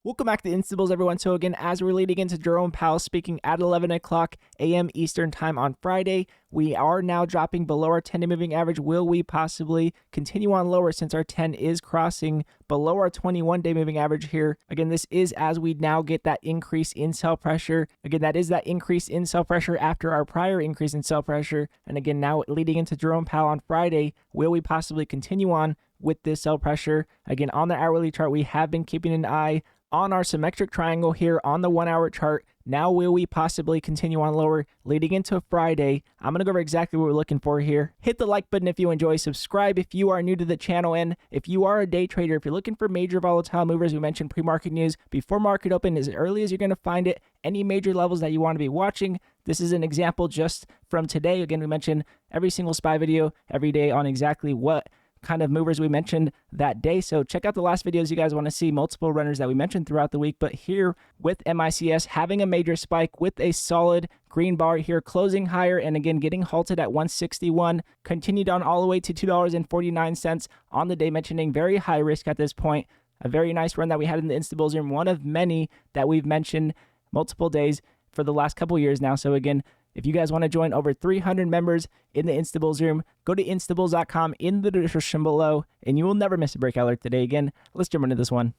Welcome back to Instables, everyone. So again, as we're leading into Jerome Powell speaking at 11 o'clock a.m. Eastern time on Friday, we are now dropping below our 10-day moving average. Will we possibly continue on lower since our 10 is crossing below our 21-day moving average here? Again, this is as we now get that increase in sell pressure. Again, that is that increase in sell pressure after our prior increase in sell pressure. And again, now leading into Jerome Powell on Friday, will we possibly continue on with this sell pressure? Again, on the hourly chart, we have been keeping an eye on our symmetric triangle here on the 1 hour chart. Now, will we possibly continue on lower leading into Friday? I'm going to go over exactly what we're looking for here. Hit the like button if you enjoy, subscribe if you are new to the channel, and if you are a day trader, if you're looking for major volatile movers, we mentioned pre-market news before market open as early as you're going to find it, any major levels that you want to be watching. This is an example just from today. Again, we mentioned every single SPY video every day on exactly what kind of movers we mentioned that day. So check out the last videos you guys want to see multiple runners that we mentioned throughout the week. But here with MICS having a major spike with a solid green bar here, closing higher and again getting halted at 161, continued on all the way to $2.49 on the day, mentioning very high risk at this point. A very nice run that we had in the Instabills room, one of many that we've mentioned multiple days for the last couple years now. So again, if you guys want to join over 300 members in the Instabills room, go to instabills.com in the description below, and you will never miss a breakout alert today. Again, let's jump into this one.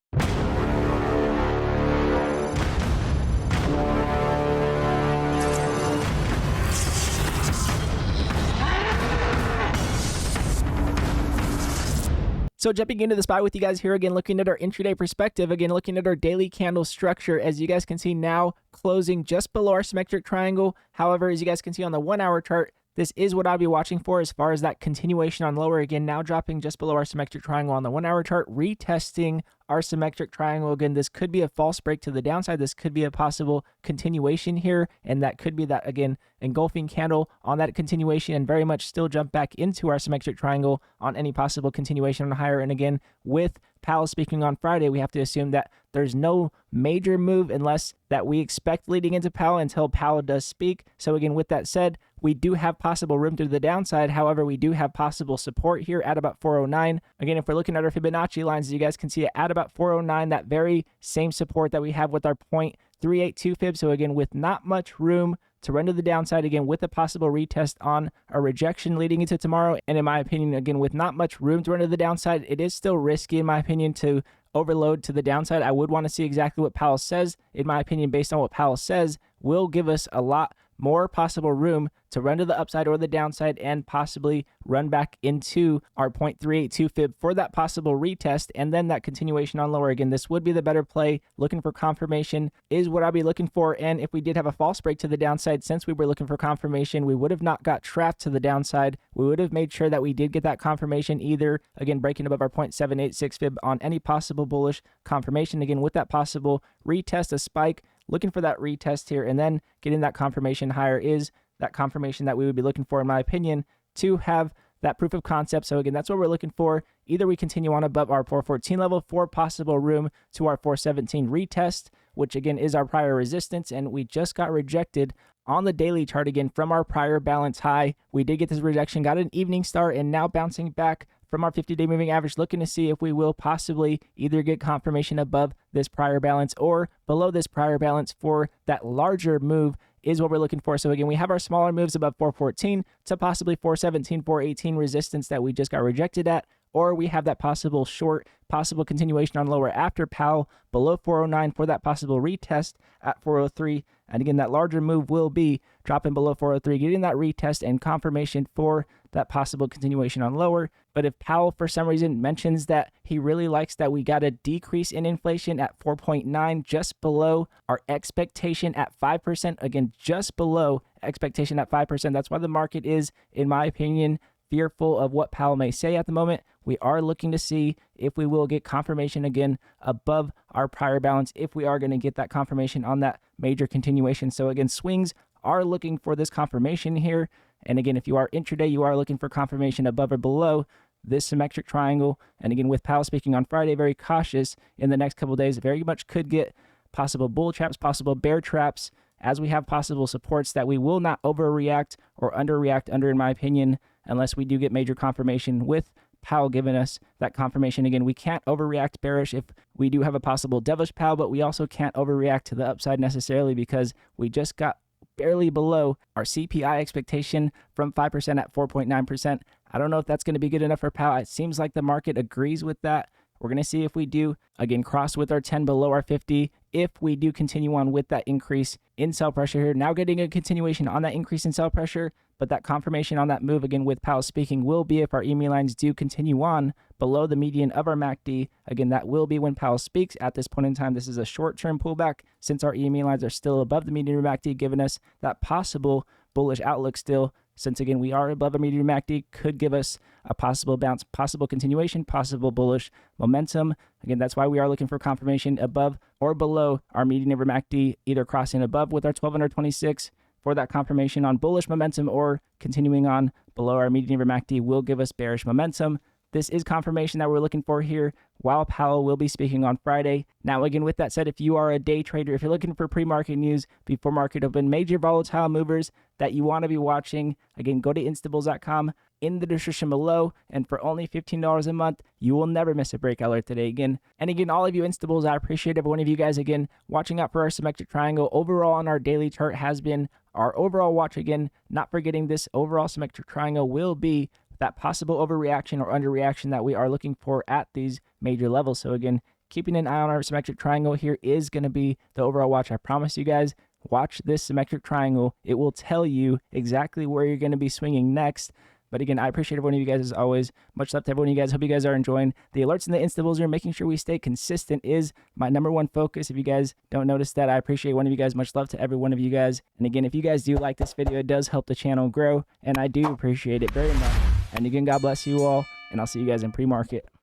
So jumping into the SPY with you guys here, again, looking at our intraday perspective, again, looking at our daily candle structure, as you guys can see now closing just below our symmetric triangle. However, as you guys can see on the 1 hour chart, this is what I'll be watching for as far as that continuation on lower. Again, now dropping just below our symmetric triangle on the 1 hour chart, retesting our symmetric triangle. Again, this could be a false break to the downside. This could be a possible continuation here, and that could be that, again, engulfing candle on that continuation and very much still jump back into our symmetric triangle on any possible continuation on higher. And again, with Powell speaking on Friday, we have to assume that there's no major move unless that we expect leading into Powell until Powell does speak. So again, with that said, we do have possible room to the downside. However, we do have possible support here at about 409. Again, if we're looking at our Fibonacci lines, as you guys can see at about 409, that very same support that we have with our 0.382 fib. So again, with not much room to run to the downside, again, with a possible retest on a rejection leading into tomorrow. And in my opinion, again, with not much room to run to the downside, it is still risky, in my opinion, to overload to the downside. I would want to see exactly what Powell says. In my opinion, based on what Powell says, will give us a lot more possible room to run to the upside or the downside and possibly run back into our 0.382 fib for that possible retest and then that continuation on lower. Again, this would be the better play. Looking for confirmation is what I'll be looking for. And if we did have a false break to the downside, since we were looking for confirmation, we would have not got trapped to the downside. We would have made sure that we did get that confirmation, either, again, breaking above our 0.786 fib on any possible bullish confirmation. Again, with that possible retest, a spike, looking for that retest here, and then getting that confirmation higher is that confirmation that we would be looking for, in my opinion, to have that proof of concept. So again, that's what we're looking for. Either we continue on above our 414 level for possible room to our 417 retest, which again is our prior resistance, and we just got rejected on the daily chart again from our prior balance high. We did get this rejection, got an evening star, and now bouncing back from our 50-day moving average, looking to see if we will possibly either get confirmation above this prior balance or below this prior balance for that larger move is what we're looking for. So again, we have our smaller moves above 414 to possibly 417, 418 resistance that we just got rejected at, or we have that possible short, possible continuation on lower after Powell below 409 for that possible retest at 403. And again, that larger move will be dropping below 403, getting that retest and confirmation for that possible continuation on lower. But if Powell, for some reason, mentions that he really likes that we got a decrease in inflation at 4.9, just below our expectation at 5%, again, just below expectation at 5%. That's why the market is, in my opinion, fearful of what Powell may say at the moment. We are looking to see if we will get confirmation again above our prior balance, if we are going to get that confirmation on that major continuation. So again, swings are looking for this confirmation here. And again, if you are intraday, you are looking for confirmation above or below this symmetric triangle. And again, with Powell speaking on Friday, very cautious in the next couple of days, very much could get possible bull traps, possible bear traps, as we have possible supports that we will not overreact or underreact under, in my opinion, unless we do get major confirmation with Powell giving us that confirmation. Again, we can't overreact bearish if we do have a possible dovish Powell, but we also can't overreact to the upside necessarily because we just got barely below our CPI expectation from 5% at 4.9%. I don't know if that's going to be good enough for Powell. It seems like the market agrees with that. We're going to see if we do, again, cross with our 10 below our 50. If we do continue on with that increase in sell pressure here, now getting a continuation on that increase in sell pressure, but that confirmation on that move, again, with Powell speaking, will be if our EMA lines do continue on below the median of our MACD. Again, that will be when Powell speaks. At this point in time, this is a short-term pullback since our EMA lines are still above the median of MACD, giving us that possible bullish outlook still. Since, again, we are above a median MACD, could give us a possible bounce, possible continuation, possible bullish momentum. Again, that's why we are looking for confirmation above or below our median over MACD, either crossing above with our 1226 for that confirmation on bullish momentum or continuing on below our median over MACD will give us bearish momentum. This is confirmation that we're looking for here while Powell will be speaking on Friday. Now, again, with that said, if you are a day trader, if you're looking for pre-market news before market open, major volatile movers that you want to be watching, again, go to instables.com in the description below. And for only $15 a month, you will never miss a breakout alert today again. And again, all of you instables, I appreciate every one of you guys, again, watching out for our symmetric triangle. Overall on our daily chart has been our overall watch. Again, not forgetting this overall symmetric triangle will be that possible overreaction or underreaction that we are looking for at these major levels. So again, keeping an eye on our symmetric triangle here is going to be the overall watch. I promise you guys, watch this symmetric triangle. It will tell you exactly where you're going to be swinging next. But again, I appreciate every one of you guys as always. Much love to every one of you guys. Hope you guys are enjoying the alerts and the instables here. Making sure we stay consistent is my number one focus. If you guys don't notice that, I appreciate one of you guys. Much love to every one of you guys. And again, if you guys do like this video, it does help the channel grow. And I do appreciate it very much. And again, God bless you all. And I'll see you guys in pre-market.